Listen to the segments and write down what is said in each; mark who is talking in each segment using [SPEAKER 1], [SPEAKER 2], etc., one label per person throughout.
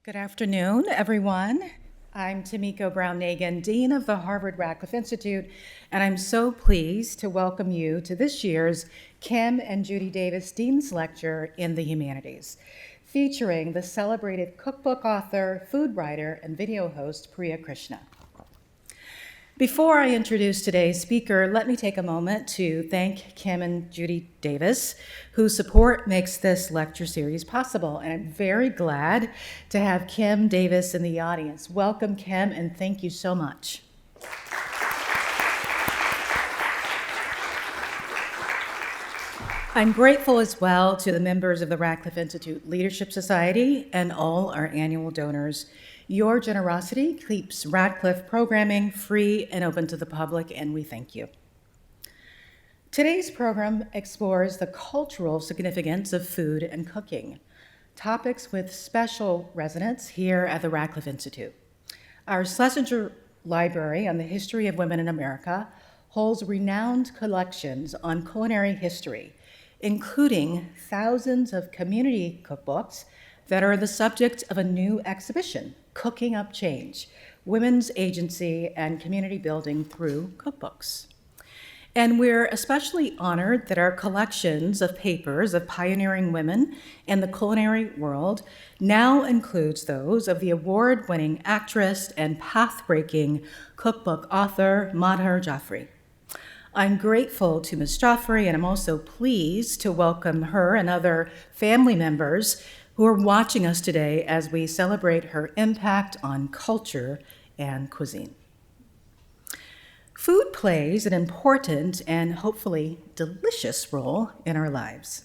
[SPEAKER 1] Good afternoon, everyone. I'm Tamiko Brown-Nagin, Dean of the Harvard Radcliffe Institute, and I'm so pleased to welcome you to this year's Kim and Judy Davis Dean's Lecture in the Humanities, featuring the celebrated cookbook author, food writer, and video host, Priya Krishna. Before I introduce today's speaker, let me take a moment to thank Kim and Judy Davis, whose support makes this lecture series possible. And I'm very glad to have Kim Davis in the audience. Welcome, Kim, and thank you so much. I'm grateful as well to the members of the Radcliffe Institute Leadership Society and all our annual donors. Your generosity keeps Radcliffe programming free and open to the public, and we thank you. Today's program explores the cultural significance of food and cooking, topics with special resonance here at the Radcliffe Institute. Our Schlesinger Library on the History of Women in America holds renowned collections on culinary history, including thousands of community cookbooks that are the subject of a new exhibition, Cooking Up Change, Women's Agency and Community Building Through Cookbooks. And we're especially honored that our collections of papers of pioneering women in the culinary world now includes those of the award-winning actress and path-breaking cookbook author, Madhur Jaffrey. I'm grateful to Ms. Jaffrey, and I'm also pleased to welcome her and other family members who are watching us today as we celebrate her impact on culture and cuisine. Food plays an important and hopefully delicious role in our lives.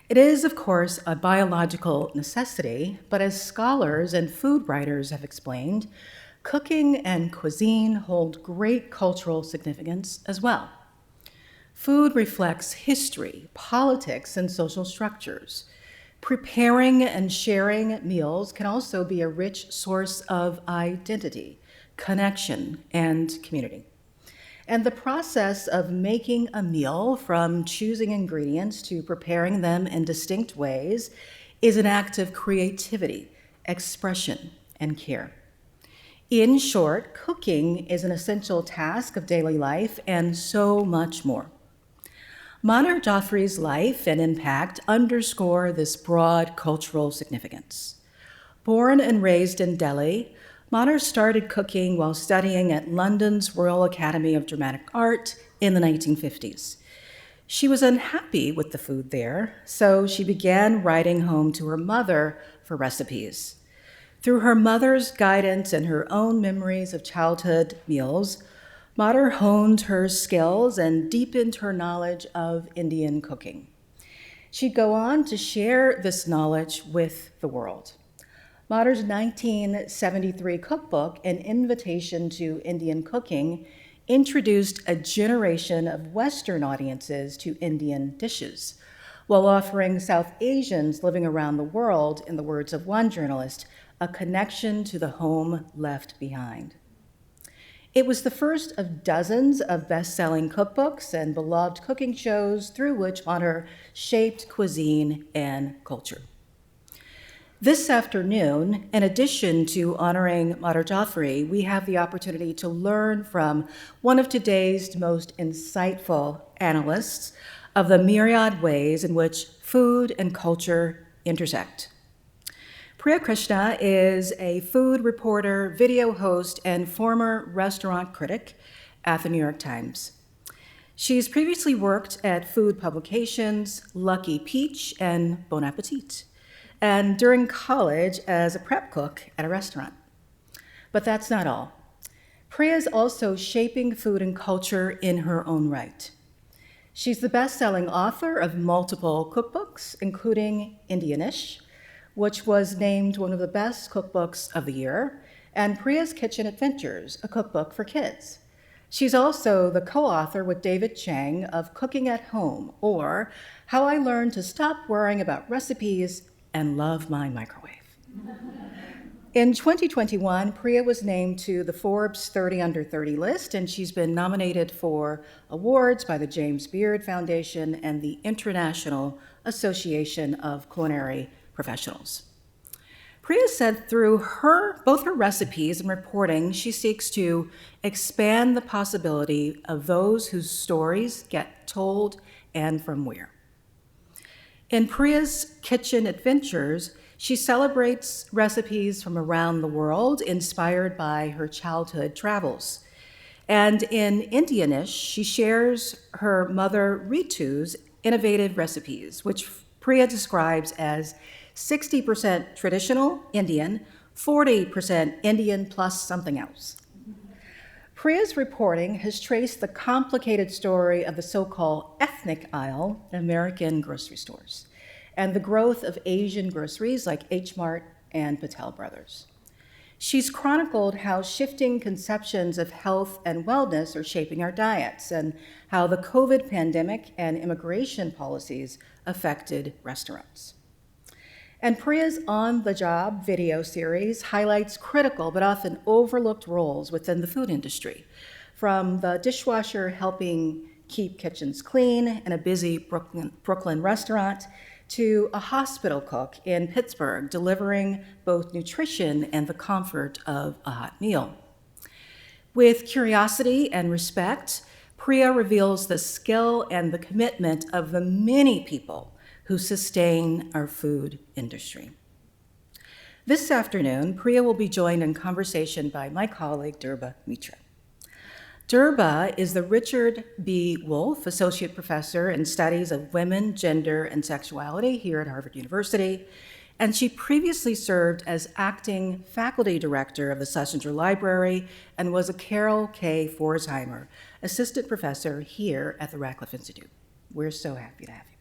[SPEAKER 1] It is, of course, a biological necessity, but as scholars and food writers have explained, cooking and cuisine hold great cultural significance as well. Food reflects history, politics, and social structures. Preparing and sharing meals can also be a rich source of identity, connection, and community. And the process of making a meal, from choosing ingredients to preparing them in distinct ways, is an act of creativity, expression, and care. In short, cooking is an essential task of daily life and so much more. Madhur Jaffrey's life and impact underscore this broad cultural significance. Born and raised in Delhi, Madhur started cooking while studying at London's Royal Academy of Dramatic Art in the 1950s. She was unhappy with the food there, so she began writing home to her mother for recipes. Through her mother's guidance and her own memories of childhood meals, Madhur honed her skills and deepened her knowledge of Indian cooking. She'd go on to share this knowledge with the world. Madhur's 1973 cookbook, An Invitation to Indian Cooking, introduced a generation of Western audiences to Indian dishes, while offering South Asians living around the world, in the words of one journalist, a connection to the home left behind. It was the first of dozens of best-selling cookbooks and beloved cooking shows through which Madhur shaped cuisine and culture. This afternoon, in addition to honoring Madhur Jaffrey, we have the opportunity to learn from one of today's most insightful analysts of the myriad ways in which food and culture intersect. Priya Krishna is a food reporter, video host, and former restaurant critic at the New York Times. She's previously worked at food publications Lucky Peach and Bon Appetit, and during college as a prep cook at a restaurant. But that's not all. Priya is also shaping food and culture in her own right. She's the best-selling author of multiple cookbooks, including Indianish, which was named one of the best cookbooks of the year, and Priya's Kitchen Adventures, a cookbook for kids. She's also the co-author with David Chang of Cooking at Home, or How I Learned to Stop Worrying About Recipes and Love My Microwave. In 2021, Priya was named to the Forbes 30 Under 30 list, and she's been nominated for awards by the James Beard Foundation and the International Association of Culinary Professionals. Priya said through both her recipes and reporting, she seeks to expand the possibility of those whose stories get told and from where. In Priya's Kitchen Adventures, she celebrates recipes from around the world inspired by her childhood travels. And in Indianish, she shares her mother Ritu's innovative recipes, which Priya describes as 60% traditional Indian, 40% Indian plus something else. Priya's reporting has traced the complicated story of the so-called ethnic aisle in American grocery stores and the growth of Asian groceries like H Mart and Patel Brothers. She's chronicled how shifting conceptions of health and wellness are shaping our diets and how the COVID pandemic and immigration policies affected restaurants. And Priya's On the Job video series highlights critical but often overlooked roles within the food industry, from the dishwasher helping keep kitchens clean in a busy Brooklyn restaurant to a hospital cook in Pittsburgh delivering both nutrition and the comfort of a hot meal. With curiosity and respect, Priya reveals the skill and the commitment of the many people who sustain our food industry. This afternoon, Priya will be joined in conversation by my colleague, Durba Mitra. Durba is the Richard B. Wolff Associate Professor in Studies of Women, Gender, and Sexuality here at Harvard University, and she previously served as acting faculty director of the Schlesinger Library and was a Carol K. Forsheimer Assistant Professor here at the Radcliffe Institute. We're so happy to have you back.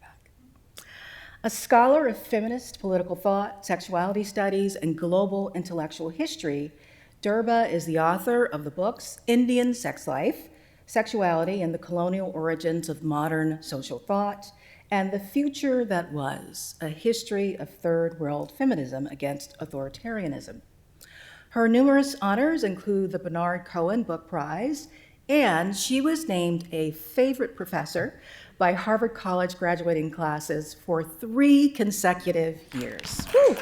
[SPEAKER 1] A scholar of feminist political thought, sexuality studies, and global intellectual history, Durba is the author of the books Indian Sex Life, Sexuality and the Colonial Origins of Modern Social Thought, and The Future That Was, A History of Third World Feminism Against Authoritarianism. Her numerous honors include the Bernard Cohen Book Prize, and she was named a favorite professor by Harvard College graduating classes for 3 consecutive years. Woo.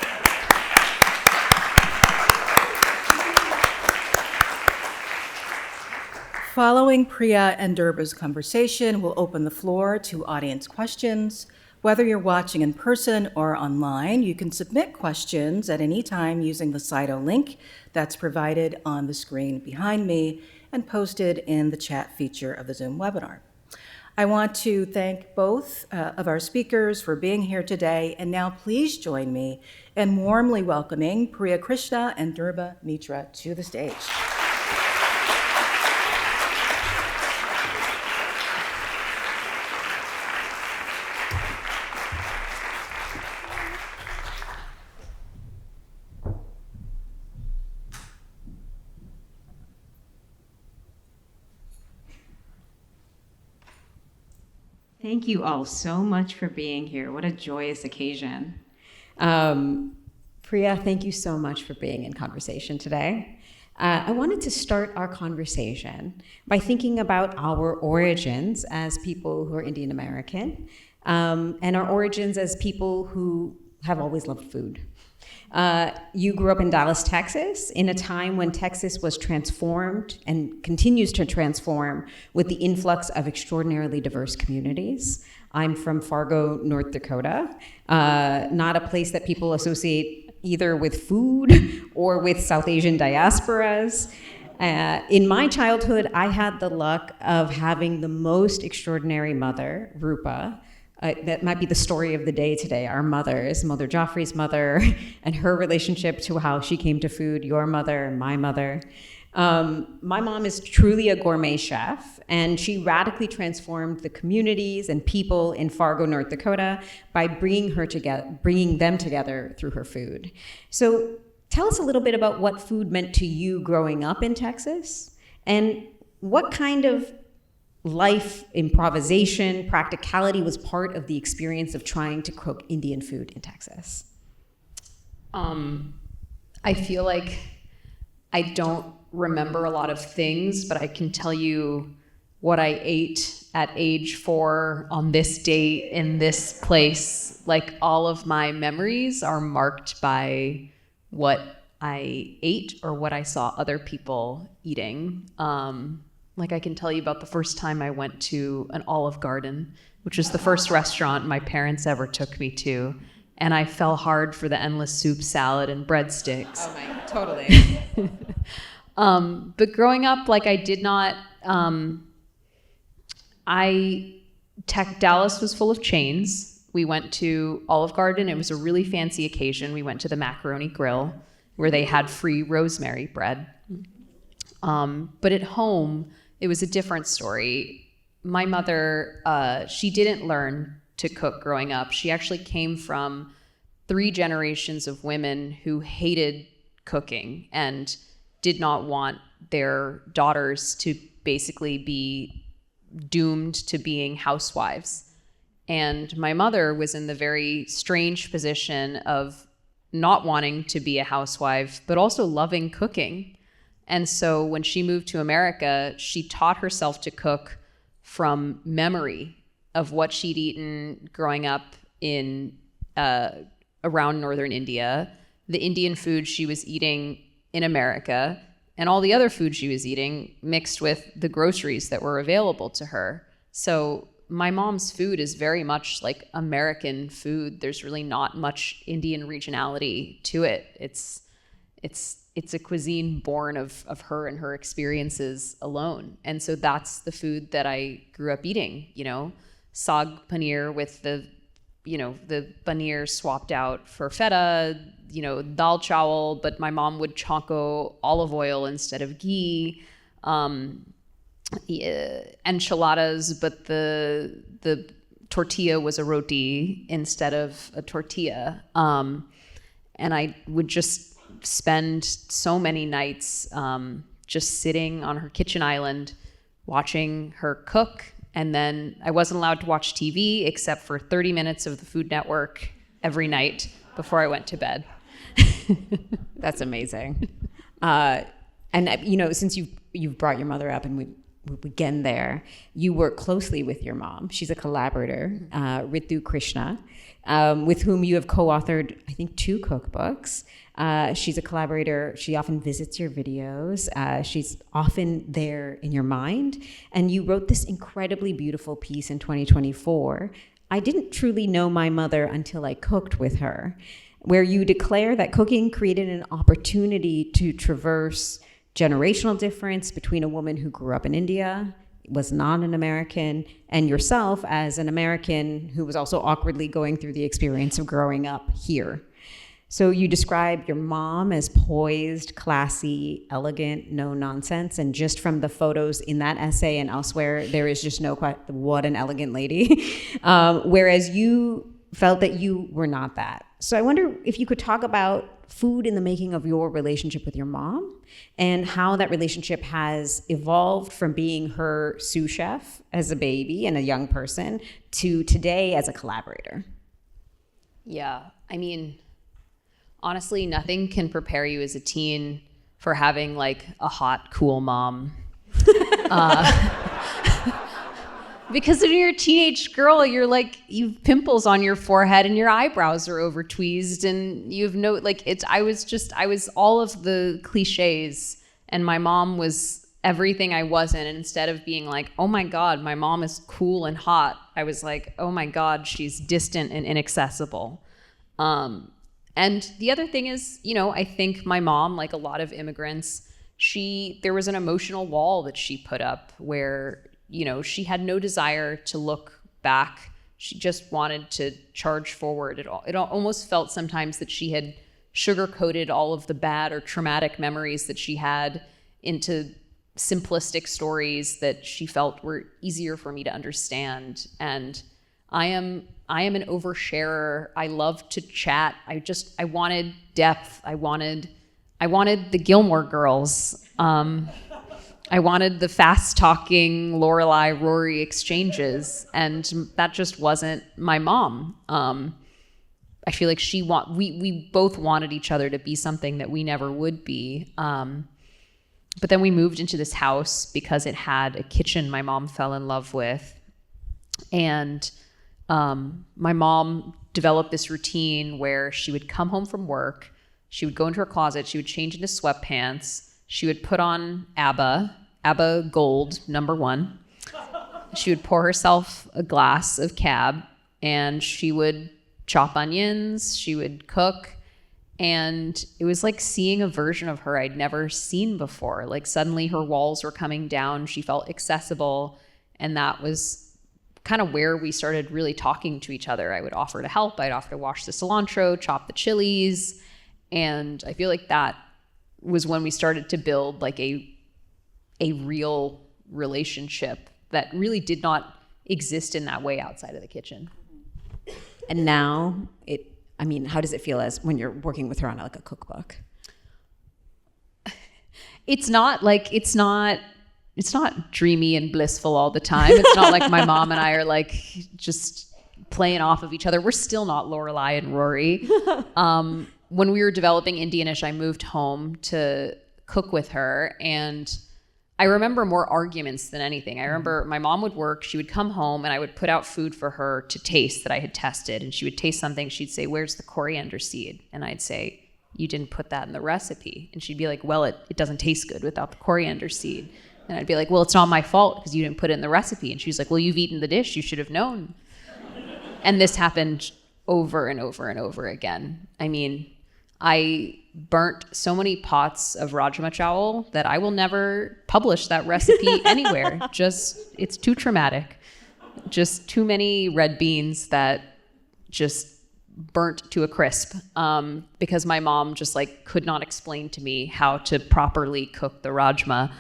[SPEAKER 1] Following Priya and Durba's conversation, we'll open the floor to audience questions. Whether you're watching in person or online, you can submit questions at any time using the Slido link that's provided on the screen behind me and posted in the chat feature of the Zoom webinar. I want to thank both of our speakers for being here today, and now please join me in warmly welcoming Priya Krishna and Durba Mitra to the stage.
[SPEAKER 2] Thank you all so much for being here. What a joyous occasion. Priya, thank you so much for being in conversation today. I wanted to start our conversation by thinking about our origins as people who are Indian American, and our origins as people who have always loved food. You grew up in Dallas, Texas, in a time when Texas was transformed and continues to transform with the influx of extraordinarily diverse communities. I'm from Fargo, North Dakota, not a place that people associate either with food or with South Asian diasporas. In my childhood, I had the luck of having the most extraordinary mother, Rupa. That might be the story of the day today. Our mothers, Madhur Jaffrey's mother, and her relationship to how she came to food, your mother, my mother. My mom is truly a gourmet chef, and she radically transformed the communities and people in Fargo, North Dakota by bringing them together through her food. So tell us a little bit about what food meant to you growing up in Texas, and what kind of life, improvisation, practicality was part of the experience of trying to cook Indian food in Texas?
[SPEAKER 3] I feel like I don't remember a lot of things, but I can tell you what I ate at age 4 on this date in this place. Like, all of my memories are marked by what I ate or what I saw other people eating. Like I can tell you about the first time I went to an Olive Garden, which was the first restaurant my parents ever took me to. And I fell hard for the endless soup, salad, and breadsticks.
[SPEAKER 2] Oh my, totally.
[SPEAKER 3] But growing up, like I did not, Dallas was full of chains. We went to Olive Garden. It was a really fancy occasion. We went to the Macaroni Grill where they had free rosemary bread. But at home, it was a different story. My mother, she didn't learn to cook growing up. She actually came from 3 generations of women who hated cooking and did not want their daughters to basically be doomed to being housewives. And my mother was in the very strange position of not wanting to be a housewife, but also loving cooking. And so when she moved to America, she taught herself to cook from memory of what she'd eaten growing up in around northern India, the Indian food she was eating in America, and all the other food she was eating mixed with the groceries that were available to her. So my mom's food is very much like American food. There's really not much Indian regionality to it. It's a cuisine born of her and her experiences alone. And so that's the food that I grew up eating, Saag paneer with the paneer swapped out for feta, dal chawal, but my mom would chanko olive oil instead of ghee, enchiladas, but the tortilla was a roti instead of a tortilla. And I would just spend so many nights just sitting on her kitchen island watching her cook. And then I wasn't allowed to watch TV except for 30 minutes of the Food Network every night before I went to bed.
[SPEAKER 2] That's amazing. And since you've brought your mother up and we begin there, you work closely with your mom. She's a collaborator, Priya Krishna, with whom you have co-authored, I think, 2 cookbooks. She's a collaborator. She often visits your videos. She's often there in your mind. And you wrote this incredibly beautiful piece in 2024, I Didn't Truly Know My Mother Until I Cooked With Her, where you declare that cooking created an opportunity to traverse generational difference between a woman who grew up in India, was not an American, and yourself as an American who was also awkwardly going through the experience of growing up here. So you describe your mom as poised, classy, elegant, no nonsense, and just from the photos in that essay and elsewhere, there is just no what an elegant lady. Whereas you felt that you were not that. So I wonder if you could talk about food in the making of your relationship with your mom and how that relationship has evolved from being her sous chef as a baby and a young person to today as a collaborator.
[SPEAKER 3] Yeah, I mean, honestly, nothing can prepare you as a teen for having like a hot, cool mom. Because when you're a teenage girl, you're like, you've pimples on your forehead and your eyebrows are over tweezed and you have no, like, I was all of the cliches, and my mom was everything I wasn't. And instead of being like, oh my God, my mom is cool and hot, I was like, oh my God, she's distant and inaccessible. And the other thing is, I think my mom, like a lot of immigrants, there was an emotional wall that she put up where, she had no desire to look back. She just wanted to charge forward. It almost felt sometimes that she had sugar-coated all of the bad or traumatic memories that she had into simplistic stories that she felt were easier for me to understand. And I am an oversharer. I love to chat. I wanted depth. I wanted the Gilmore Girls. I wanted the fast-talking Lorelai Rory exchanges, and that just wasn't my mom. I feel like we both wanted each other to be something that we never would be. But then we moved into this house because it had a kitchen my mom fell in love with, and my mom developed this routine where she would come home from work, She would go into her closet. She would change into sweatpants. She would put on ABBA Gold, #1. She would pour herself a glass of cab, and she would chop onions. She would cook. And it was like seeing a version of her I'd never seen before. Like suddenly her walls were coming down. She felt accessible. And that was kind of where we started really talking to each other. I would offer to help. I'd offer to wash the cilantro, chop the chilies. And I feel like that was when we started to build like a real relationship that really did not exist in that way outside of the kitchen.
[SPEAKER 2] And now how does it feel as when you're working with her on like a cookbook?
[SPEAKER 3] It's not dreamy and blissful all the time. It's not like my mom and I are like just playing off of each other. We're still not Lorelai and Rory. When we were developing Indianish, I moved home to cook with her, and I remember more arguments than anything. I remember my mom would work, she would come home, and I would put out food for her to taste that I had tested, and she would taste something, she'd say, "Where's the coriander seed?" And I'd say, "You didn't put that in the recipe." And she'd be like, "Well, it doesn't taste good without the coriander seed." And I'd be like, "Well, it's not my fault because you didn't put it in the recipe." And she's like, "Well, you've eaten the dish, you should have known." And this happened over and over and over again. I mean, I burnt so many pots of Rajma chawal that I will never publish that recipe anywhere. It's too traumatic. Just too many red beans that just burnt to a crisp because my mom just like could not explain to me how to properly cook the Rajma.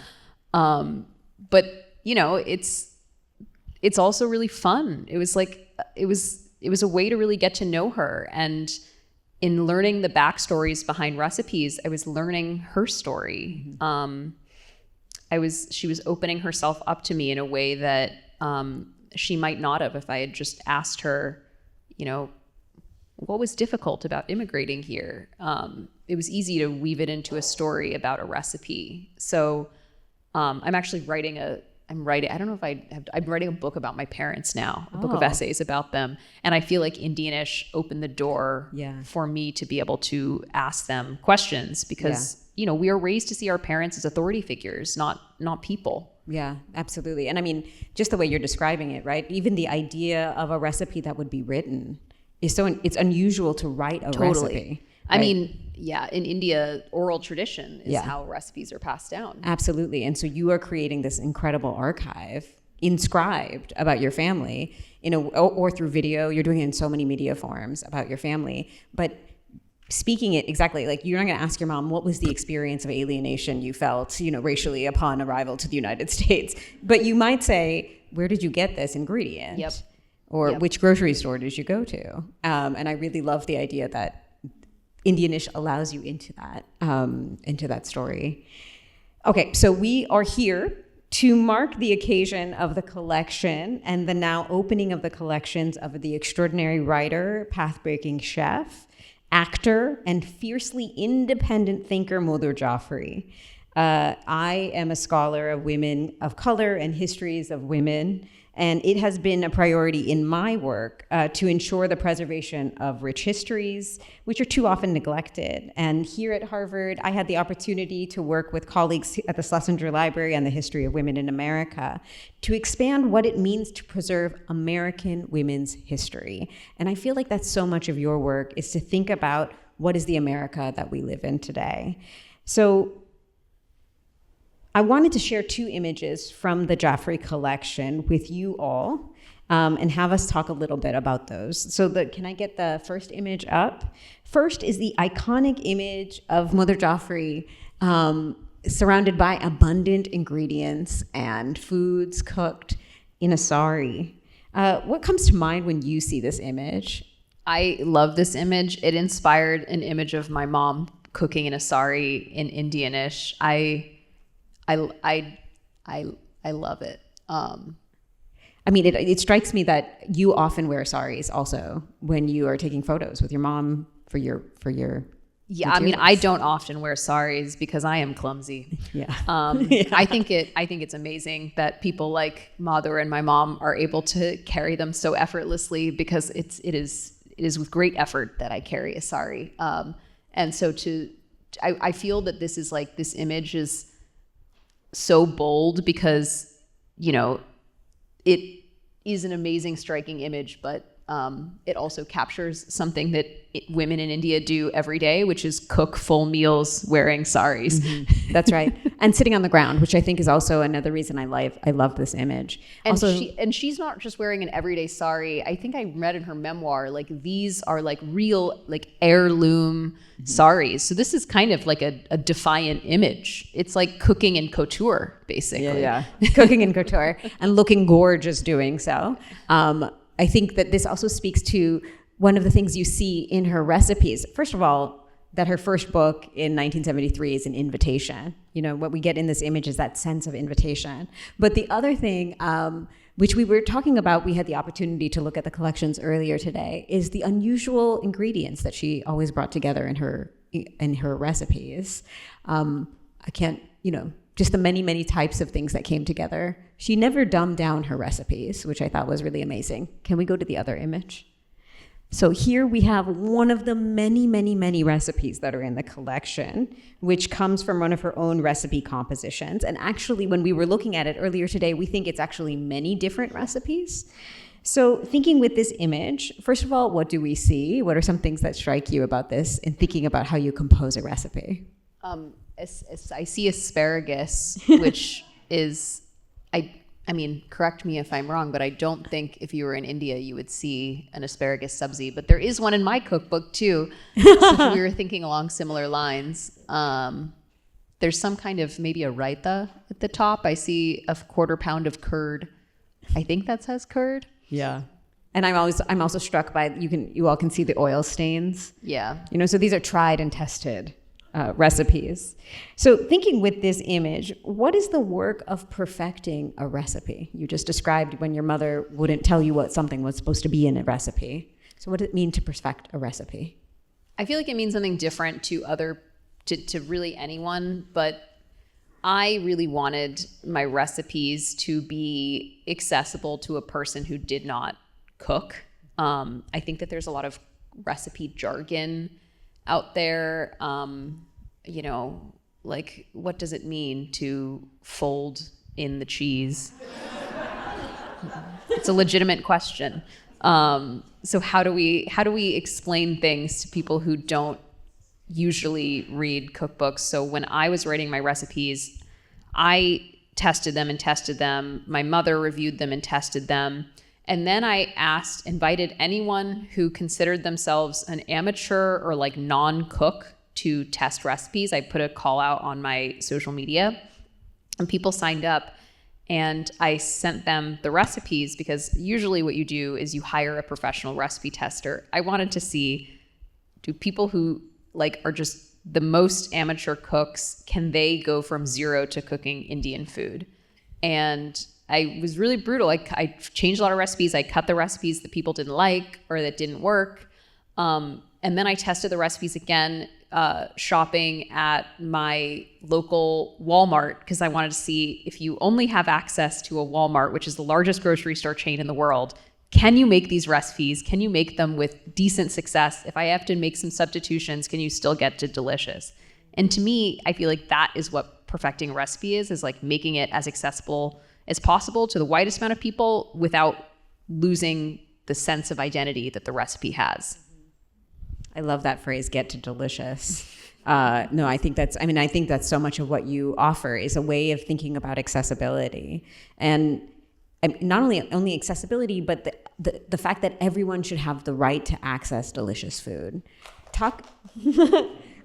[SPEAKER 3] But you know, it's also really fun. It was a way to really get to know her, and in learning the backstories behind recipes, I was learning her story. She was opening herself up to me in a way that she might not have if I had just asked her, you know, what was difficult about immigrating here. It was easy to weave it into a story about a recipe. So I'm actually writing I'm writing a book about my parents now, a book of essays about them. And I feel like Indianish opened the door for me to be able to ask them questions because, you know, we are raised to see our parents as authority figures, not people.
[SPEAKER 2] Yeah, absolutely. And I mean, just the way you're describing it, right? Even the idea of a recipe that would be written is it's unusual to write a recipe.
[SPEAKER 3] I mean, yeah, in India, oral tradition is how recipes are passed down.
[SPEAKER 2] Absolutely. And so you are creating this incredible archive inscribed about your family or through video. You're doing it in so many media forms about your family. But speaking it exactly, like you're not going to ask your mom, what was the experience of alienation you felt, racially upon arrival to the United States? But you might say, where did you get this ingredient?
[SPEAKER 3] Yep.
[SPEAKER 2] Or which grocery store did you go to? And I really love the idea that Indianish allows you into that story. Okay, so we are here to mark the occasion of the collection and the now opening of the collections of the extraordinary writer, path-breaking chef, actor, and fiercely independent thinker Madhur Jaffrey. I am a scholar of women of color and histories of women, and it has been a priority in my work to ensure the preservation of rich histories, which are too often neglected. And here at Harvard, I had the opportunity to work with colleagues at the Schlesinger Library on the history of women in America to expand what it means to preserve American women's history. And I feel like that's so much of your work, is to think about what is the America that we live in today. So I wanted to share 2 images from the Jaffrey collection with you all and have us talk a little bit about those. So can I get the first image up? First is the iconic image of Madhur Jaffrey surrounded by abundant ingredients and foods cooked in a sari. What comes to mind when you see this image?
[SPEAKER 3] I love this image. It inspired an image of my mom cooking in a sari in Indianish. I love it.
[SPEAKER 2] I mean, it strikes me that you often wear saris also when you are taking photos with your mom for your
[SPEAKER 3] Yeah, materials. I mean, I don't often wear saris because I am clumsy.
[SPEAKER 2] Yeah.
[SPEAKER 3] I think it's amazing that people like Madhur and my mom are able to carry them so effortlessly, because it is with great effort that I carry a sari. And so I feel that this is like, this image is so bold because, you know, it is an amazing, striking image, but it also captures something that women in India do every day, which is cook full meals wearing saris.
[SPEAKER 2] Mm-hmm. That's right. And sitting on the ground, which I think is also another reason I love this image.
[SPEAKER 3] And
[SPEAKER 2] also,
[SPEAKER 3] she's not just wearing an everyday sari. I think I read in her memoir, like these are like real, like heirloom saris. So this is kind of like a defiant image. It's like cooking in couture, basically.
[SPEAKER 2] Yeah. Cooking in couture and looking gorgeous doing so. I think that this also speaks to one of the things you see in her recipes. First of all, that her first book in 1973 is an invitation. You know, what we get in this image is that sense of invitation. But the other thing, which we were talking about, we had the opportunity to look at the collections earlier today, is the unusual ingredients that she always brought together in her recipes. I can't, just the many, many types of things that came together. She never dumbed down her recipes, which I thought was really amazing. Can we go to the other image? So here we have one of the many, many, many recipes that are in the collection, which comes from one of her own recipe compositions. And actually, when we were looking at it earlier today, we think it's actually many different recipes. So thinking with this image, first of all, what do we see? What are some things that strike you about this in thinking about how you compose a recipe?
[SPEAKER 3] I see asparagus, which is, I mean, correct me if I'm wrong, but I don't think if you were in India, you would see an asparagus sabzi, but there is one in my cookbook too. So we were thinking along similar lines. There's some kind of maybe a raita at the top. I see a 1/4 pound of curd. I think that says curd.
[SPEAKER 2] Yeah. And I'm also struck by, you all can see the oil stains.
[SPEAKER 3] Yeah.
[SPEAKER 2] So these are tried and tested recipes. So thinking with this image, what is the work of perfecting a recipe? You just described when your mother wouldn't tell you what something was supposed to be in a recipe. So what does it mean to perfect a recipe?
[SPEAKER 3] I feel like it means something different to really anyone, but I really wanted my recipes to be accessible to a person who did not cook. I think that there's a lot of recipe jargon out there, like what does it mean to fold in the cheese? It's a legitimate question. So how do we explain things to people who don't usually read cookbooks? So when I was writing my recipes, I tested them. My mother reviewed them and tested them. And then I invited anyone who considered themselves an amateur or like non-cook to test recipes. I put a call out on my social media and people signed up, and I sent them the recipes because usually what you do is you hire a professional recipe tester. I wanted to see, do people who like are just the most amateur cooks, can they go from zero to cooking Indian food? And I was really brutal. I changed a lot of recipes. I cut the recipes that people didn't like or that didn't work. And then I tested the recipes again, shopping at my local Walmart, because I wanted to see if you only have access to a Walmart, which is the largest grocery store chain in the world, can you make these recipes? Can you make them with decent success? If I have to make some substitutions, can you still get to delicious? And to me, I feel like that is what perfecting a recipe is like making it as accessible as possible to the widest amount of people without losing the sense of identity that the recipe has.
[SPEAKER 2] I love that phrase, get to delicious. I think that's so much of what you offer is a way of thinking about accessibility. And not only accessibility, but the fact that everyone should have the right to access delicious food.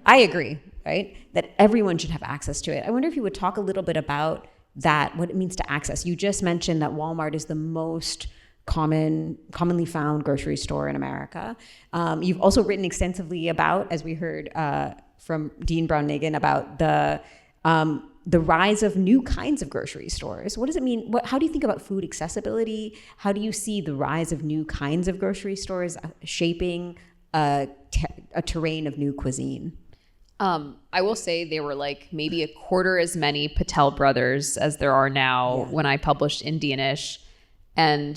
[SPEAKER 2] I agree, right? That everyone should have access to it. I wonder if you would talk a little bit about that, what it means to access. You just mentioned that Walmart is the most commonly found grocery store in America. You've also written extensively about, as we heard from Dean Brown-Nagin, about the rise of new kinds of grocery stores. What does it mean? How do you think about food accessibility? How do you see the rise of new kinds of grocery stores shaping a terrain of new cuisine?
[SPEAKER 3] I will say there were like maybe 1/4 as many Patel brothers as there are now when I published Indianish, and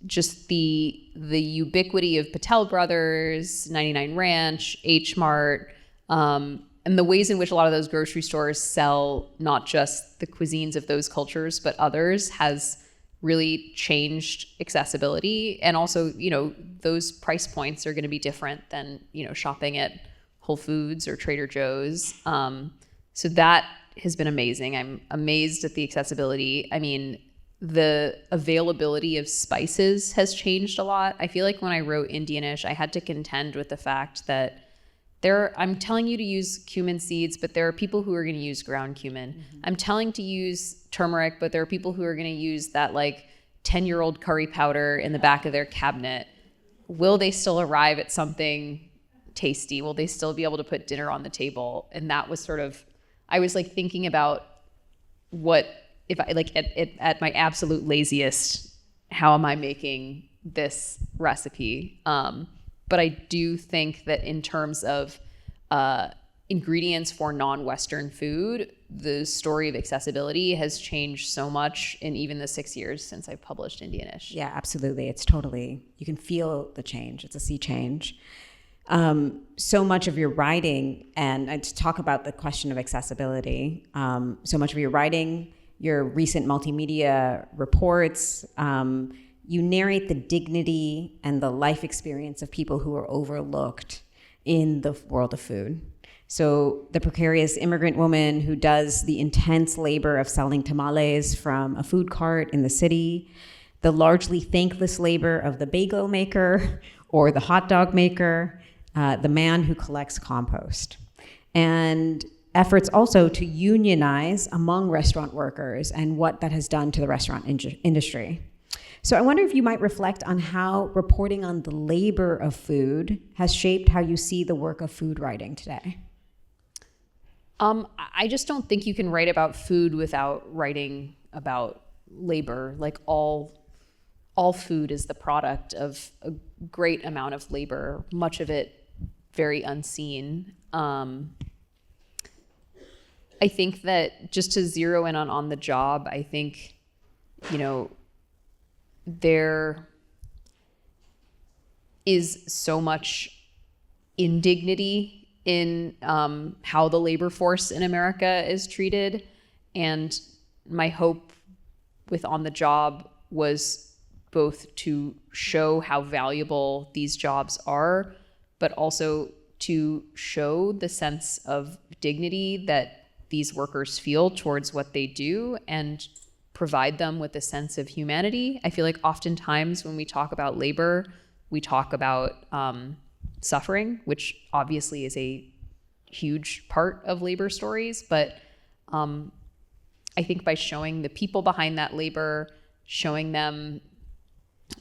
[SPEAKER 3] just the ubiquity of Patel brothers, 99 Ranch, H Mart, And the ways in which a lot of those grocery stores sell not just the cuisines of those cultures, but others has really changed accessibility. And also, those price points are going to be different than, shopping at Whole Foods or Trader Joe's. So that has been amazing. I'm amazed at the accessibility. I mean, the availability of spices has changed a lot. I feel like when I wrote Indianish, I had to contend with the fact that I'm telling you to use cumin seeds, but there are people who are going to use ground cumin. Mm-hmm. I'm telling to use turmeric, but there are people who are going to use that 10-year-old curry powder in the back of their cabinet. Will they still arrive at something tasty? Will they still be able to put dinner on the table? And that was I was thinking about what, if I at my absolute laziest, how am I making this recipe? But I do think that in terms of ingredients for non-Western food, the story of accessibility has changed so much in even the 6 years since I published Indianish.
[SPEAKER 2] Yeah, absolutely. It's totally, you can feel the change. It's a sea change. So much of your writing, and to talk about the question of accessibility, so much of your writing, your recent multimedia reports, you narrate the dignity and the life experience of people who are overlooked in the world of food. So the precarious immigrant woman who does the intense labor of selling tamales from a food cart in the city, the largely thankless labor of the bagel maker or the hot dog maker, the man who collects compost. And efforts also to unionize among restaurant workers and what that has done to the restaurant industry. So I wonder if you might reflect on how reporting on the labor of food has shaped how you see the work of food writing today.
[SPEAKER 3] I just don't think you can write about food without writing about labor. All food is the product of a great amount of labor, much of it very unseen. I think that just to zero in on the job, I think, there is so much indignity in how the labor force in America is treated. And my hope with On the Job was both to show how valuable these jobs are, but also to show the sense of dignity that these workers feel towards what they do and provide them with a sense of humanity. I feel like oftentimes when we talk about labor, we talk about suffering, which obviously is a huge part of labor stories. But I think by showing the people behind that labor, showing them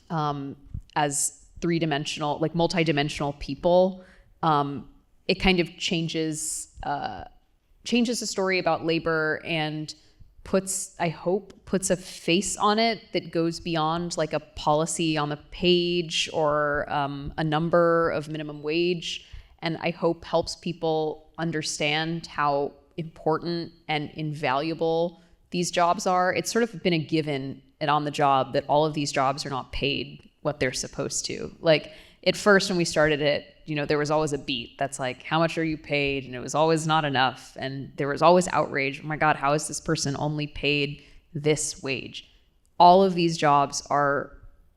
[SPEAKER 3] as three-dimensional, multi-dimensional people, it kind of changes the story about labor and puts a face on it that goes beyond a policy on the page or a number of minimum wage, and I hope helps people understand how important and invaluable these jobs are. It's sort of been a given On the Job that all of these jobs are not paid what they're supposed to. At first when we started it, there was always a beat that's how much are you paid? And it was always not enough. And there was always outrage. Oh my God, how is this person only paid this wage? All of these jobs are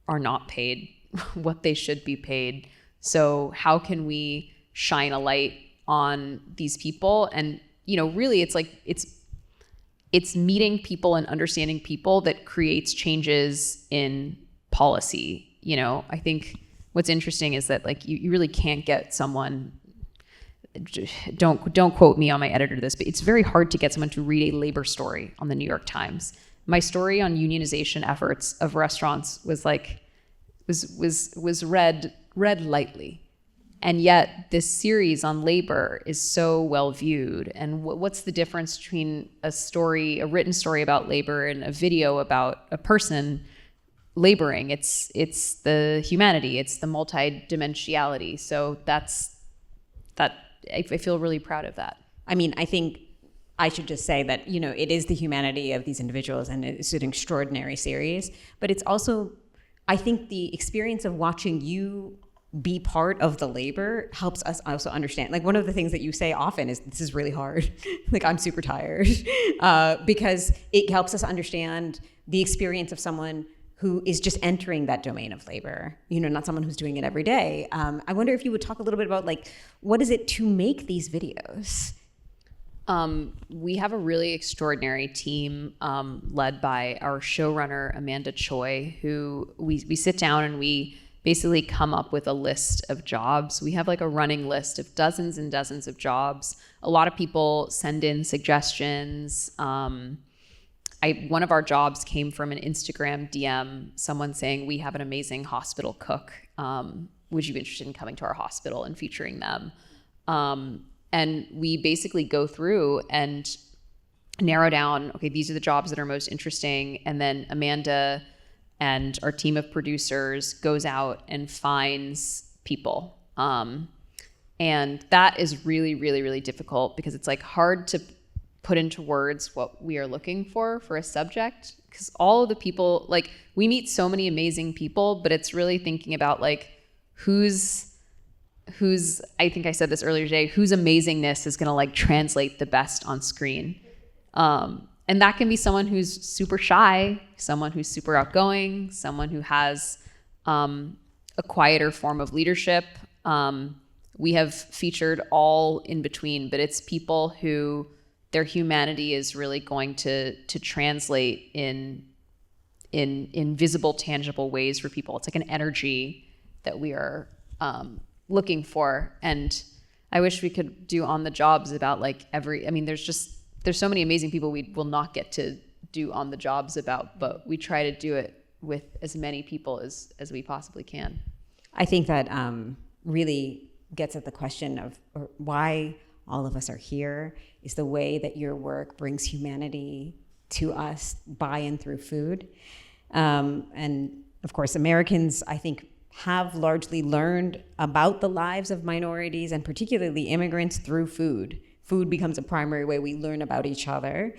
[SPEAKER 3] not paid what they should be paid. So how can we shine a light on these people? And, really it's meeting people and understanding people that creates changes in policy. I think what's interesting is that you really can't get someone, don't quote me on my editor this, but it's very hard to get someone to read a labor story on the New York Times. My story on unionization efforts of restaurants was read lightly. And yet this series on labor is so well viewed. And what's the difference between a written story about labor and a video about a person laboring? It's the humanity, it's the multidimensionality. So I feel really proud of that.
[SPEAKER 2] I mean, I think I should just say that, it is the humanity of these individuals and it's an extraordinary series, but it's also, I think the experience of watching you be part of the labor helps us also understand. Like, one of the things that you say often is, this is really hard. Like, I'm super tired, because it helps us understand the experience of someone who is just entering that domain of labor, not someone who's doing it every day. I wonder if you would talk a little bit about, like, what is it to make these videos?
[SPEAKER 3] We have a really extraordinary team led by our showrunner, Amanda Choi, who we sit down and we basically come up with a list of jobs. We have like a running list of dozens and dozens of jobs. A lot of people send in suggestions. One of our jobs came from an Instagram DM, someone saying, we have an amazing hospital cook. Would you be interested in coming to our hospital and featuring them? And we basically go through and narrow down, okay, these are the jobs that are most interesting. And then Amanda and our team of producers goes out and finds people. And that is really, really, really difficult, because it's like hard to put into words what we are looking for a subject. Because all of the people, like, we meet so many amazing people, but it's really thinking about like who's, I think I said this earlier today, whose amazingness is gonna like translate the best on screen. And that can be someone who's super shy, someone who's super outgoing, someone who has a quieter form of leadership. We have featured all in between, but it's people who their humanity is really going to translate in visible, tangible ways for people. It's like an energy that we are looking for. And I wish we could do on the jobs about like there's so many amazing people we will not get to do on the jobs about, but we try to do it with as many people as we possibly can.
[SPEAKER 2] I think that really gets at the question of why all of us are here, is the way that your work brings humanity to us by and through food. And of course, Americans, I think, have largely learned about the lives of minorities and particularly immigrants through food. Food becomes a primary way we learn about each other.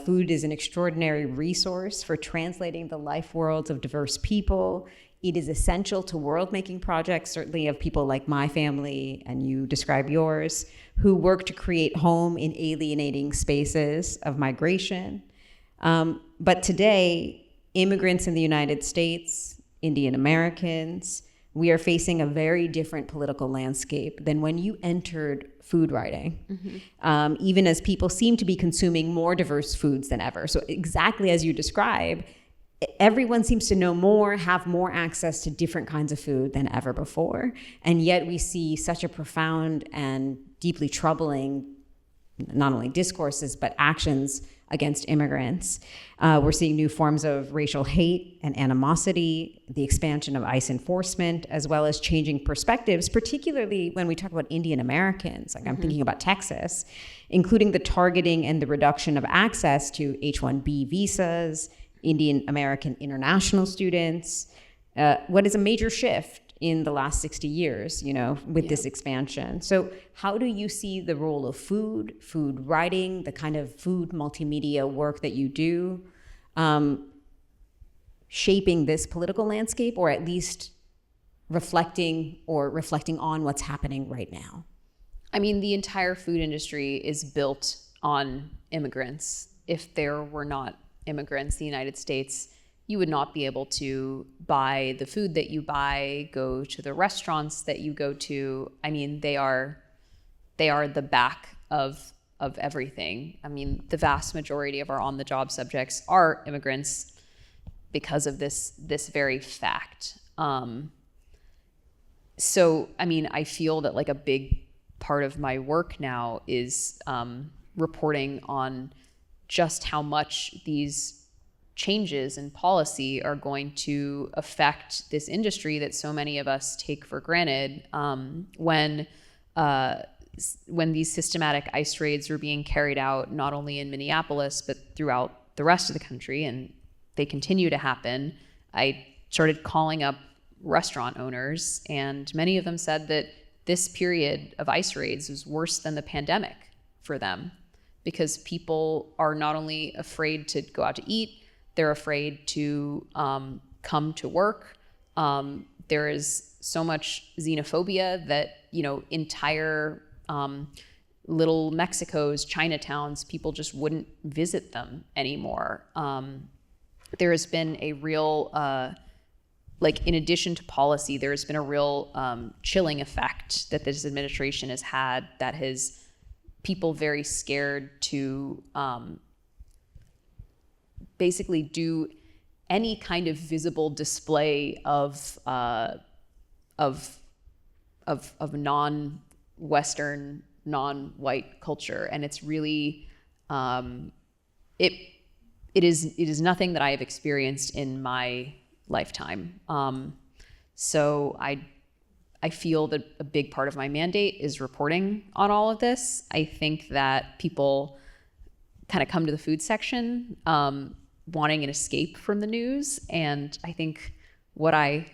[SPEAKER 2] Food is an extraordinary resource for translating the life worlds of diverse people. It is essential to world-making projects, certainly of people like my family, and you describe yours, who work to create home in alienating spaces of migration. But today, immigrants in the United States, Indian Americans, we are facing a very different political landscape than when you entered food writing, even as people seem to be consuming more diverse foods than ever. So exactly as you describe, everyone seems to know more, have more access to different kinds of food than ever before. And yet we see such a profound and deeply troubling, not only discourses, but actions against immigrants. We're seeing new forms of racial hate and animosity, the expansion of ICE enforcement, as well as changing perspectives, particularly when we talk about Indian Americans, like I'm thinking about Texas, including the targeting and the reduction of access to H-1B visas, Indian American international students, what is a major shift in the last 60 years, with this expansion. So how do you see the role of food writing, the kind of food multimedia work that you do, shaping this political landscape, or at least reflecting on what's happening right now?
[SPEAKER 3] I mean, the entire food industry is built on immigrants. If there were not immigrants in the United States, you would not be able to buy the food that you buy, go to the restaurants that you go to. I mean, they are the back of everything. I mean, the vast majority of our on-the-job subjects are immigrants because of this very fact. So, I mean, I feel that like a big part of my work now is reporting on just how much these changes in policy are going to affect this industry that so many of us take for granted. When these systematic ICE raids were being carried out, not only in Minneapolis, but throughout the rest of the country, and they continue to happen, I started calling up restaurant owners, and many of them said that this period of ICE raids was worse than the pandemic for them, because people are not only afraid to go out to eat, they're afraid to come to work. There is so much xenophobia that, entire little Mexico's, Chinatowns, people just wouldn't visit them anymore. There has been a real, in addition to policy, there has been a real chilling effect that this administration has had that has people very scared to basically do any kind of visible display of non-Western, non-white culture, and it's really it is nothing that I have experienced in my lifetime. So I feel that a big part of my mandate is reporting on all of this. I think that people kind of come to the food section wanting an escape from the news, and I think what I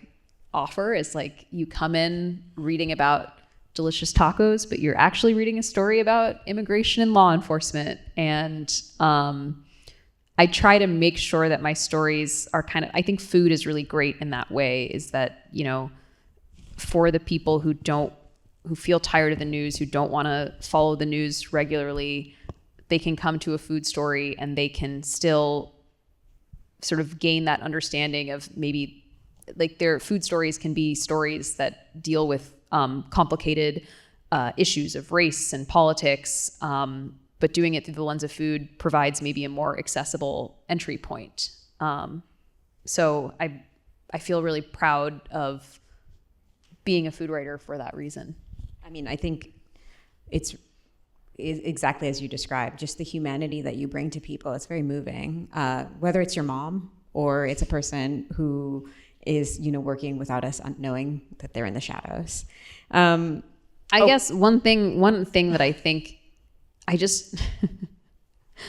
[SPEAKER 3] offer is you come in reading about delicious tacos, but you're actually reading a story about immigration and law enforcement. And I try to make sure that my stories are I think food is really great in that way, is that, for the people who feel tired of the news, who don't want to follow the news regularly, they can come to a food story and they can still sort of gain that understanding of maybe their food stories can be stories that deal with complicated issues of race and politics, but doing it through the lens of food provides maybe a more accessible entry point. So I feel really proud of being a food writer for that reason.
[SPEAKER 2] I mean, I think it's exactly as you described, just the humanity that you bring to people. It's very moving, whether it's your mom or it's a person who is, working without us knowing that they're in the shadows. I
[SPEAKER 3] guess one thing that I think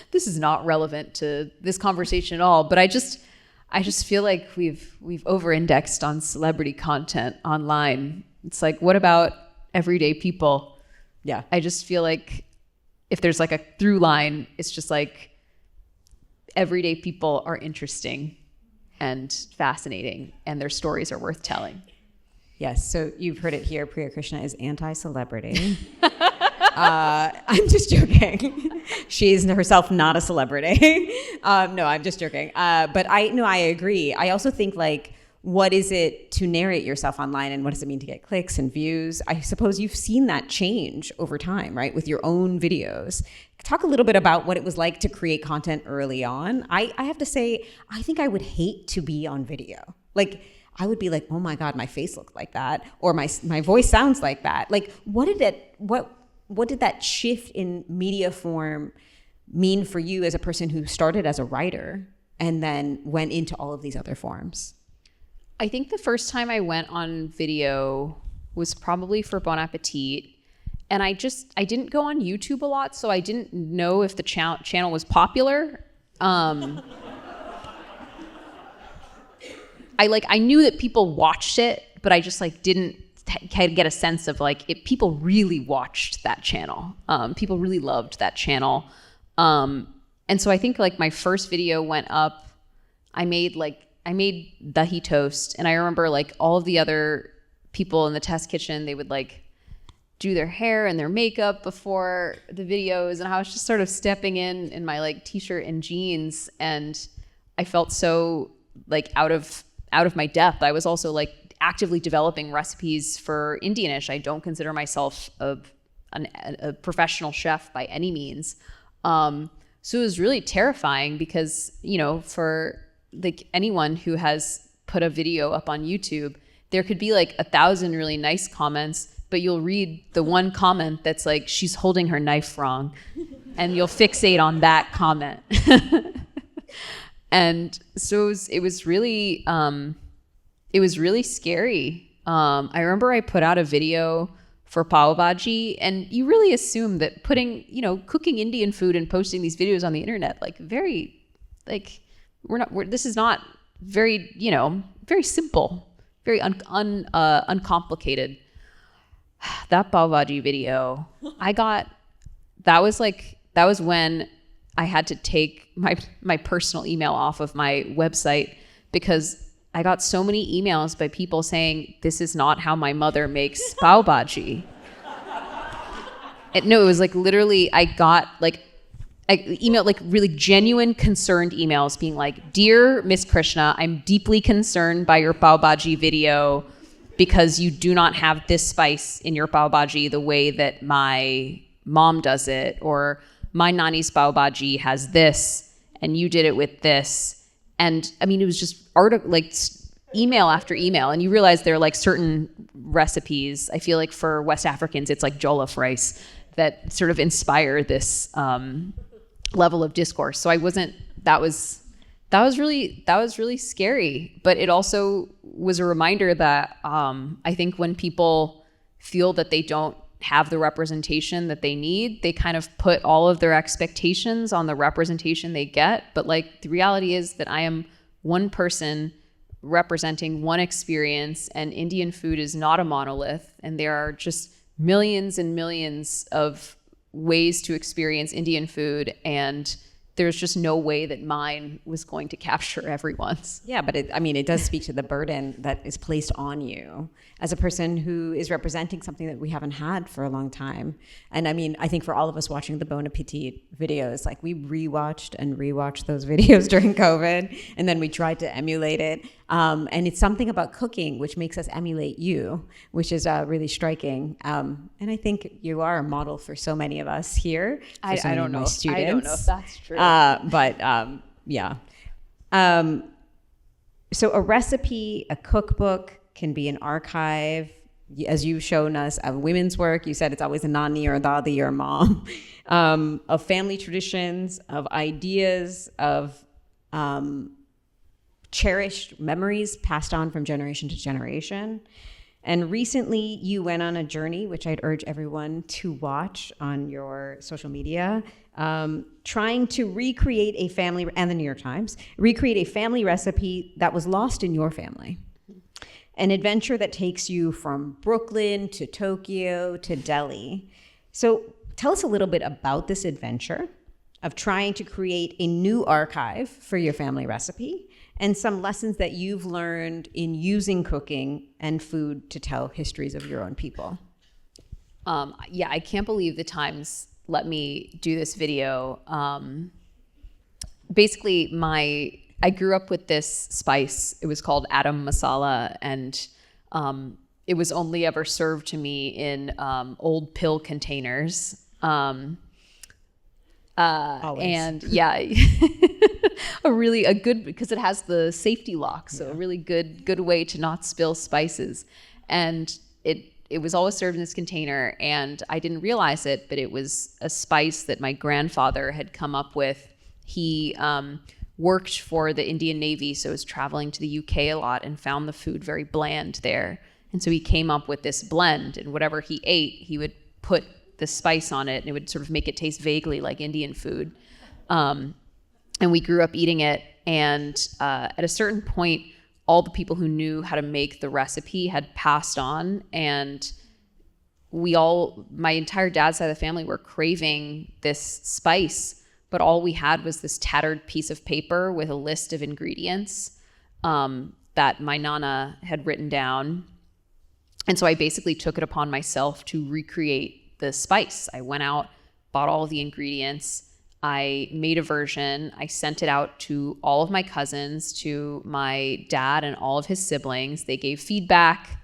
[SPEAKER 3] this is not relevant to this conversation at all, but I just feel like we've over-indexed on celebrity content online. It's what about everyday people?
[SPEAKER 2] Yeah.
[SPEAKER 3] I just feel like if there's a through line, it's just everyday people are interesting and fascinating, and their stories are worth telling.
[SPEAKER 2] Yes, so you've heard it here. Priya Krishna is anti-celebrity. I'm just joking. She's herself not a celebrity. No, I'm just joking. But I agree. I also think what is it to narrate yourself online, and what does it mean to get clicks and views? I suppose you've seen that change over time, right? With your own videos. Talk a little bit about what it was like to create content early on. I have to say, I think I would hate to be on video. I would be oh my God, my face looked like that, or my voice sounds like that. What did that shift in media form mean for you as a person who started as a writer and then went into all of these other forms?
[SPEAKER 3] I think the first time I went on video was probably for Bon Appetit. And I didn't go on YouTube a lot, so I didn't know if the channel was popular. I knew that people watched it, but I just didn't get a sense of if people really watched that channel. People really loved that channel. And so I think my first video went up, I made dahi toast, and I remember all of the other people in the test kitchen, they would do their hair and their makeup before the videos, and I was just sort of stepping in my t-shirt and jeans, and I felt so out of my depth. I was also actively developing recipes for Indianish. I don't consider myself a professional chef by any means. So it was really terrifying because, for anyone who has put a video up on YouTube, there could be 1,000 really nice comments, but you'll read the one comment that's she's holding her knife wrong, and you'll fixate on that comment. And so it was really scary. I remember I put out a video for Pav Bhaji, and you really assume that cooking Indian food and posting these videos on the internet, this is not very, very simple, very uncomplicated. That Pav Bhaji video, that was when I had to take my personal email off of my website because I got so many emails by people saying, this is not how my mother makes pav bhaji. No, it was like literally I got like emailed like really genuine concerned emails being like, dear Miss Krishna, I'm deeply concerned by your pav bhaji video because you do not have this spice in your pav bhaji the way that my mom does it, or my nani's pav bhaji has this and you did it with this. And I mean, it was just email after email, and you realize there are like certain recipes. I feel like for West Africans, it's like jollof rice that sort of inspire this level of discourse. So that was really scary, but it also was a reminder that I think when people feel that they don't have the representation that they need, they kind of put all of their expectations on the representation they get. But like the reality is that I am one person representing one experience, and Indian food is not a monolith, and there are just millions and millions of ways to experience Indian food, and there's just no way that mine was going to capture everyone's.
[SPEAKER 2] Yeah, but it does speak to the burden that is placed on you as a person who is representing something that we haven't had for a long time. And I mean, I think for all of us watching the Bon Appetit videos, like we rewatched those videos during COVID, and then we tried to emulate it. And it's something about cooking which makes us emulate you, which is really striking. And I think you are a model for so many of us here.
[SPEAKER 3] I don't know if that's true.
[SPEAKER 2] Yeah. So a recipe, a cookbook can be an archive. As you've shown us of women's work, you said it's always a nani or a dadi or a mom, of family traditions, of ideas, of cherished memories passed on from generation to generation. And recently you went on a journey, which I'd urge everyone to watch on your social media, trying to recreate a family, and the New York Times, recreate a family recipe that was lost in your family. An adventure that takes you from Brooklyn to Tokyo to Delhi. So tell us a little bit about this adventure of trying to create a new archive for your family recipe, and some lessons that you've learned in using cooking and food to tell histories of your own people.
[SPEAKER 3] Yeah, I can't believe the Times let me do this video. Basically, I grew up with this spice. It was called Adam masala, and it was only ever served to me in old pill containers.
[SPEAKER 2] Always.
[SPEAKER 3] And yeah, a good, because it has the safety lock, so a really good way to not spill spices. And it was always served in this container, and I didn't realize it, but it was a spice that my grandfather had come up with. He worked for the Indian Navy, so was traveling to the UK a lot and found the food very bland there. And so he came up with this blend, and whatever he ate, he would put the spice on it, and it would sort of make it taste vaguely like Indian food. And we grew up eating it, and at a certain point, all the people who knew how to make the recipe had passed on, and my entire dad's side of the family were craving this spice, but all we had was this tattered piece of paper with a list of ingredients that my nana had written down. And so I basically took it upon myself to recreate the spice. I went out, bought all of the ingredients, I made a version, I sent it out to all of my cousins, to my dad and all of his siblings. They gave feedback.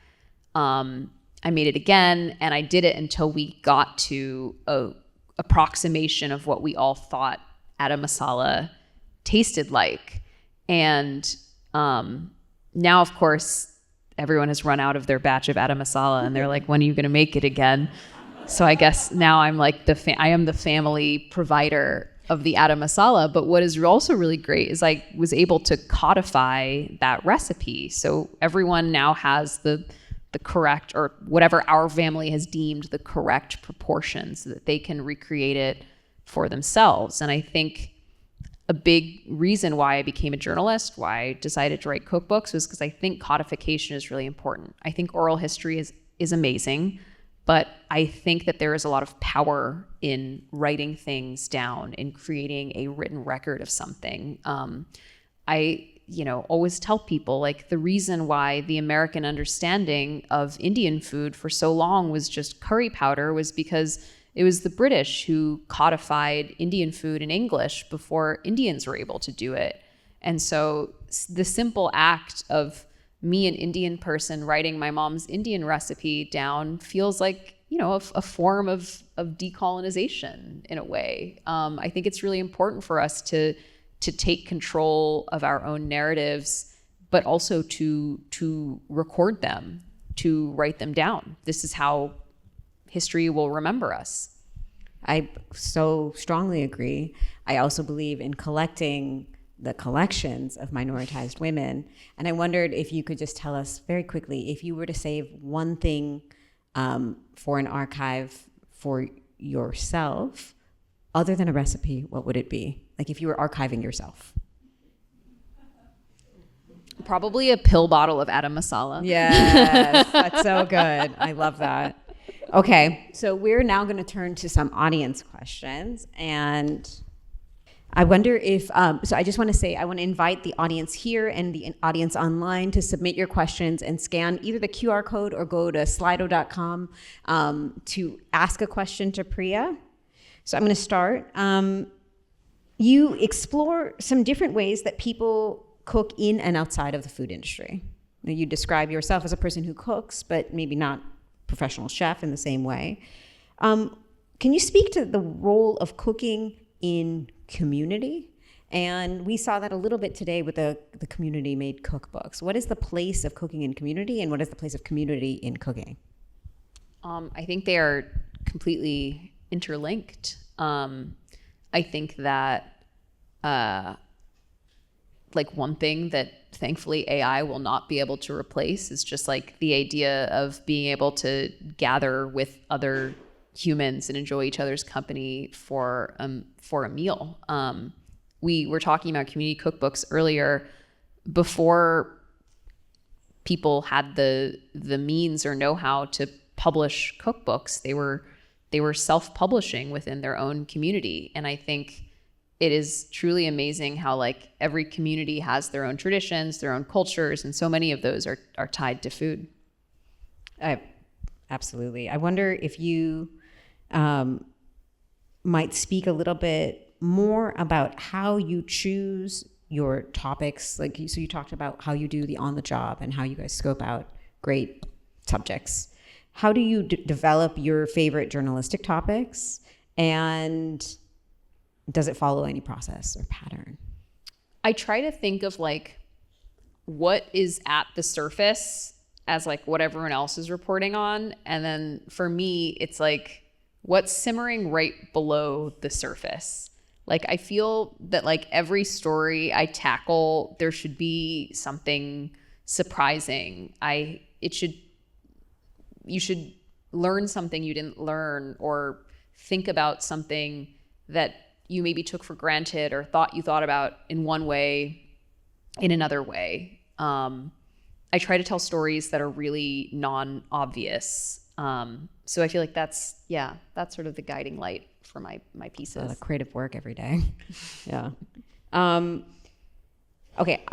[SPEAKER 3] I made it again, and I did it until we got to a approximation of what we all thought Adam masala tasted like. And now, of course, everyone has run out of their batch of Adam masala, and they're like, when are you going to make it again? So I guess now I'm like I am the family provider of the Adam masala. But what is also really great is I was able to codify that recipe. So everyone now has the correct, or whatever our family has deemed the correct proportions, so that they can recreate it for themselves. And I think a big reason why I became a journalist, why I decided to write cookbooks, was because I think codification is really important. I think oral history is amazing, but I think that there is a lot of power in writing things down, in creating a written record of something. I always tell people, like, the reason why the American understanding of Indian food for so long was just curry powder was because it was the British who codified Indian food in English before Indians were able to do it. And so the simple act of me, an Indian person, writing my mom's Indian recipe down feels like, a form of decolonization in a way. I think it's really important for us to take control of our own narratives, but also to record them, to write them down. This is how history will remember us.
[SPEAKER 2] I so strongly agree. I also believe in collecting the collections of minoritized women. And I wondered if you could just tell us very quickly, if you were to save one thing for an archive for yourself, other than a recipe, what would it be? Like if you were archiving yourself.
[SPEAKER 3] Probably a pill bottle of Adam masala.
[SPEAKER 2] Yes, that's so good. I love that. Okay, so we're now going to turn to some audience questions. And I wonder if, so I just want to say, I want to invite the audience here and the audience online to submit your questions and scan either the QR code or go to slido.com to ask a question to Priya. So I'm going to start. You explore some different ways that people cook in and outside of the food industry. Now, you describe yourself as a person who cooks, but maybe not professional chef in the same way. Can you speak to the role of cooking in community? And we saw that a little bit today with the community-made cookbooks. What is the place of cooking in community, and what is the place of community in cooking?
[SPEAKER 3] I think they are completely interlinked. I think that one thing that thankfully AI will not be able to replace is just like the idea of being able to gather with other humans and enjoy each other's company for a meal. We were talking about community cookbooks earlier. Before people had the means or know-how to publish cookbooks, they were self-publishing within their own community. And I think it is truly amazing how every community has their own traditions, their own cultures, and so many of those are tied to food.
[SPEAKER 2] Absolutely. I wonder if you might speak a little bit more about how you choose your topics. So you talked about how you do the on the job and how you guys scope out great subjects. How do you develop your favorite journalistic topics, and does it follow any process or pattern?
[SPEAKER 3] I try to think of what is at the surface as what everyone else is reporting on. And then for me, it's what's simmering right below the surface. I feel that every story I tackle, there should be something surprising. You should learn something you didn't learn, or think about something that you maybe took for granted or thought you thought about in one way, in another way. I try to tell stories that are really non-obvious. So I feel like that's sort of the guiding light for my pieces.
[SPEAKER 2] Creative work every day. Yeah. Okay,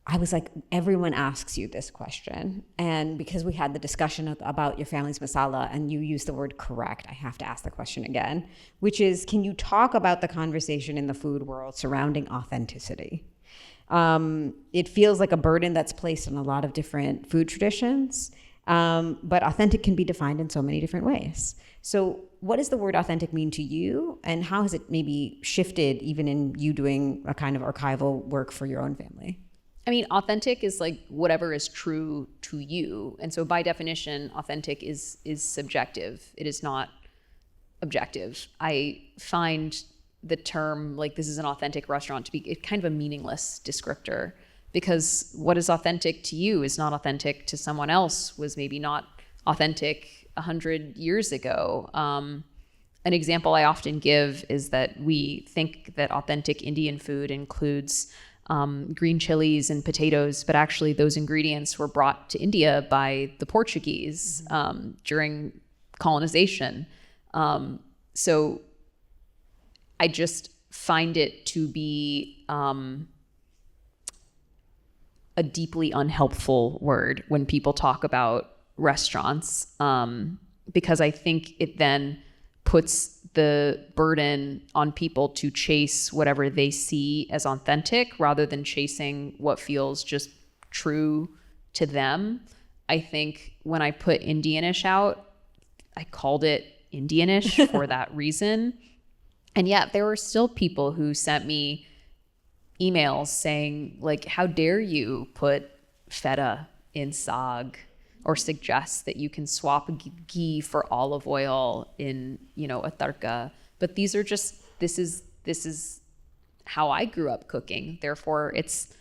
[SPEAKER 2] I was like, everyone asks you this question. And because we had the discussion about your family's masala and you used the word correct, I have to ask the question again, which is, can you talk about the conversation in the food world surrounding authenticity? It feels like a burden that's placed on a lot of different food traditions, but authentic can be defined in so many different ways. So what does the word authentic mean to you? And how has it maybe shifted even in you doing a kind of archival work for your own family?
[SPEAKER 3] I mean, authentic is whatever is true to you. And so by definition, authentic is subjective. It is not objective. I find the term this is an authentic restaurant to be kind of a meaningless descriptor, because what is authentic to you is not authentic to someone else, was maybe not authentic 100 years ago. An example I often give is that we think that authentic Indian food includes green chilies and potatoes, but actually those ingredients were brought to India by the Portuguese during colonization. So I just find it to be a deeply unhelpful word when people talk about restaurants, because I think it then puts the burden on people to chase whatever they see as authentic rather than chasing what feels just true to them. I think when I put Indianish out, I called it Indianish for that reason. And yet there were still people who sent me emails saying, like, how dare you put feta in sag, or suggest that you can swap ghee for olive oil in, a tarka. But these are just, this is how I grew up cooking. Therefore, it's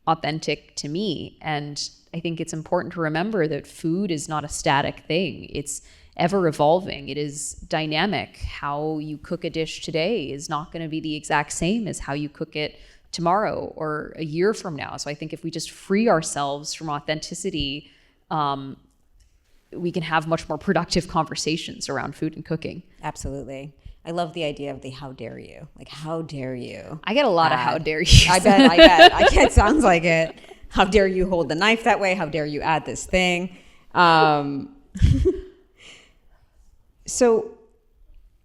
[SPEAKER 3] authentic to me. And I think it's important to remember that food is not a static thing. It's ever evolving. It is dynamic. How you cook a dish today is not going to be the exact same as how you cook it tomorrow or a year from now. So I think if we just free ourselves from authenticity, we can have much more productive conversations around food and cooking.
[SPEAKER 2] Absolutely. I love the idea of the how dare you. Like, how dare you?
[SPEAKER 3] I get a lot of how dare you.
[SPEAKER 2] I bet. It sounds like it. How dare you hold the knife that way? How dare you add this thing? So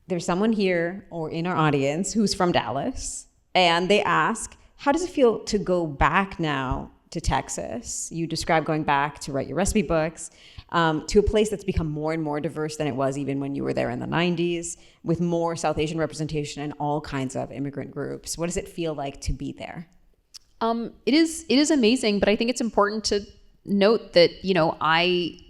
[SPEAKER 2] there's someone here or in our audience who's from Dallas, and they ask, how does it feel to go back now to Texas? You describe going back to write your recipe books, to a place that's become more and more diverse than it was even when you were there in the 90s, with more South Asian representation and all kinds of immigrant groups. What does it feel like to be there?
[SPEAKER 3] It is amazing, but I think it's important to note that,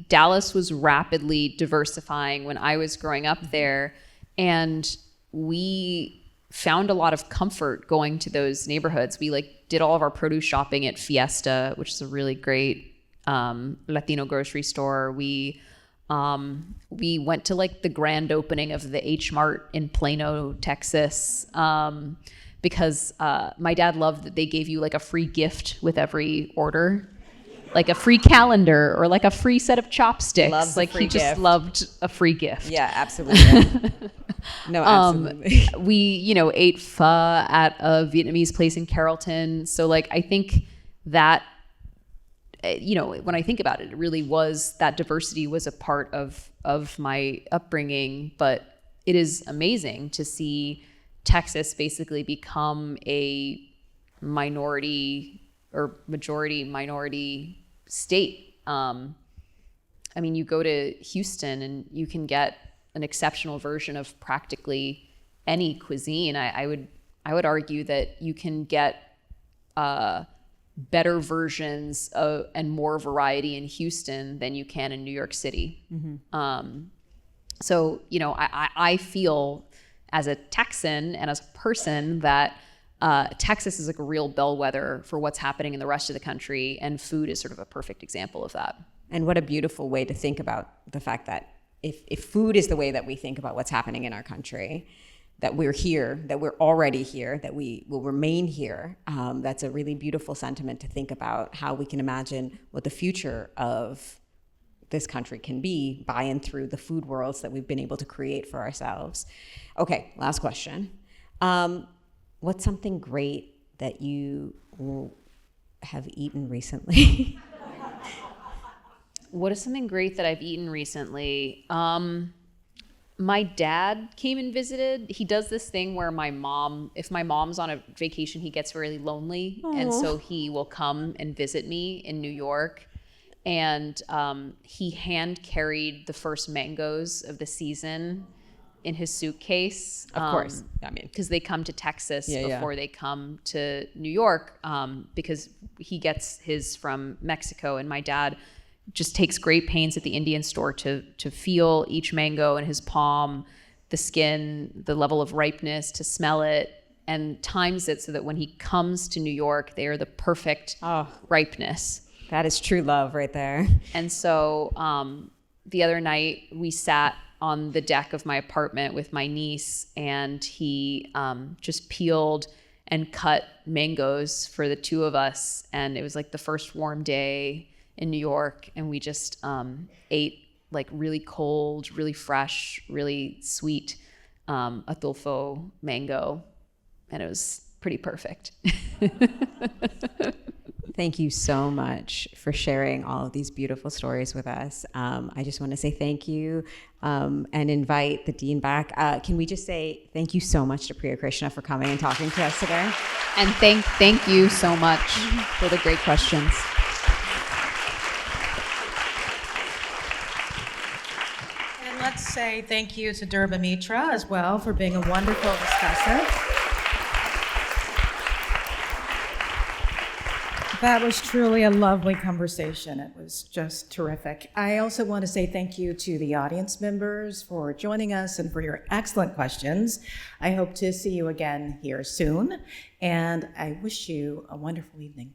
[SPEAKER 3] Dallas was rapidly diversifying when I was growing up there, and we found a lot of comfort going to those neighborhoods. We did all of our produce shopping at Fiesta, which is a really great Latino grocery store. We went to the grand opening of the H Mart in Plano, Texas, because my dad loved that they gave you a free gift with every order, like a free calendar or a free set of chopsticks. He just loved a free gift.
[SPEAKER 2] Yeah, absolutely. No, absolutely.
[SPEAKER 3] We, ate pho at a Vietnamese place in Carrollton. So I think that, when I think about it, it really was, that diversity was a part of my upbringing. But it is amazing to see Texas basically become a minority or majority minority state. You go to Houston and you can get an exceptional version of practically any cuisine. I would argue that you can get better versions and more variety in Houston than you can in New York City. Mm-hmm. So I feel as a Texan and as a person that Texas is a real bellwether for what's happening in the rest of the country, and food is sort of a perfect example of that.
[SPEAKER 2] And what a beautiful way to think about the fact that if food is the way that we think about what's happening in our country, that we're here, that we're already here, that we will remain here, that's a really beautiful sentiment to think about how we can imagine what the future of this country can be by and through the food worlds that we've been able to create for ourselves. Okay, last question. What's something great that you have eaten recently?
[SPEAKER 3] What is something great that I've eaten recently? My dad came and visited. He does this thing where if my mom's on a vacation, he gets really lonely. Aww. And so he will come and visit me in New York. And he hand carried the first mangoes of the season in his suitcase.
[SPEAKER 2] Of course.
[SPEAKER 3] Because they come to Texas before they come to New York, because he gets his from Mexico. And my dad just takes great pains at the Indian store to feel each mango in his palm, the skin, the level of ripeness, to smell it, and times it so that when he comes to New York, they are the perfect ripeness.
[SPEAKER 2] That is true love right there.
[SPEAKER 3] And so the other night we sat on the deck of my apartment with my niece, and he just peeled and cut mangoes for the two of us. And it was the first warm day in New York, and we just ate really cold, really fresh, really sweet atulfo mango, and it was pretty perfect.
[SPEAKER 2] Thank you so much for sharing all of these beautiful stories with us. I just want to say thank you and invite the Dean back. Can we just say thank you so much to Priya Krishna for coming and talking to us today?
[SPEAKER 3] And thank you so much for the great questions.
[SPEAKER 1] And let's say thank you to Durba Mitra as well for being a wonderful discussant. That was truly a lovely conversation. It was just terrific. I also want to say thank you to the audience members for joining us and for your excellent questions. I hope to see you again here soon, and I wish you a wonderful evening.